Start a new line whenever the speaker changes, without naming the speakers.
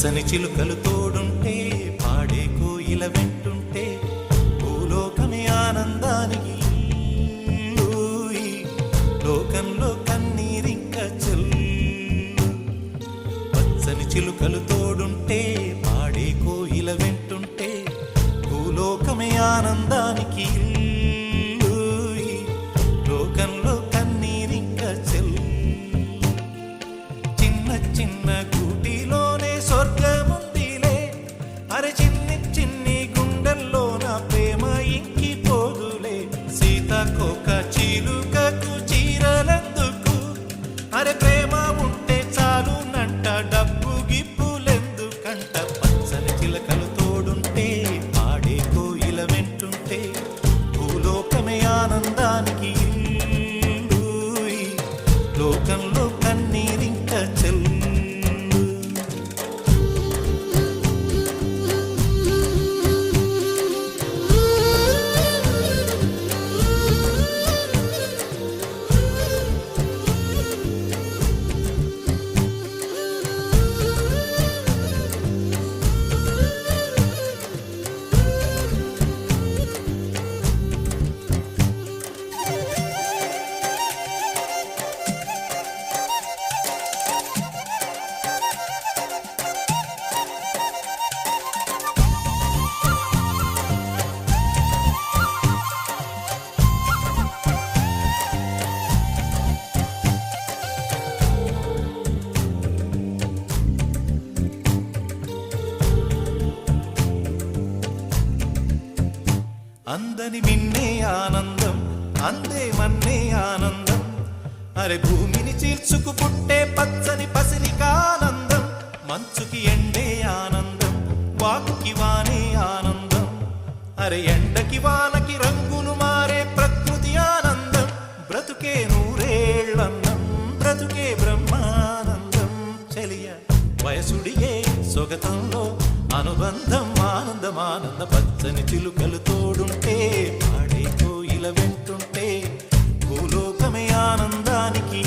పచ్చని చిలుకలు తోడుంటే పాడే కోయిల వెంటుంటే భూలోకమే ఆనందానికి ఊయి, లోకంలో కన్నీరింక చెల్లు. పచ్చని చిలుకలు తోడుంటే పాడే కోయిల వెంటుంటే భూలోకమే ఆనందానికి ఊయి, లోకంలో కన్నీరింక చెల్లు. చిన్న చిన్న గూటిలోనే స్వర్గముందిలే, అరే చిన్ని చిన్ని గుండెల్లో నా ప్రేమ ఇంకిపోదులే. సీతాకోక చిలుకకు చీరలెందుకు, అరే ప్రేమ ఉంటే చాలు నంట, డబ్బు గిప్పులెందుకంట. పచ్చని చిలకలు తోడుంటే పాడే కోయిల వెంటుంటే భూలోకమే ఆనందానికి ఇల్లూయి, లోకంలో కన్నీరింక చెల్లు. అందని మిన్నే ఆనందం, అందే మన్నే ఆనందం, అరే భూమిని చీల్చుకు పుట్టే పచ్చని పసిరికానందం. మంచుకి ఎండే ఆనందం, వాకుకి వానే ఆనందం, అరే ఎండకి వానకి రంగులు మారే ప్రకృతి ఆనందం. బ్రతుకే నూరేళ్ళన్నం, బ్రతుకే బ్రహ్మానందం. చెలియ వయసుడిగే సొగతంలో అనుబంధం ఆనందం ఆనంద. పచ్చని చిలుకలు తోడుంటే పాడే కోయిల వెంటుంటే భూలోకమే ఆనందానికి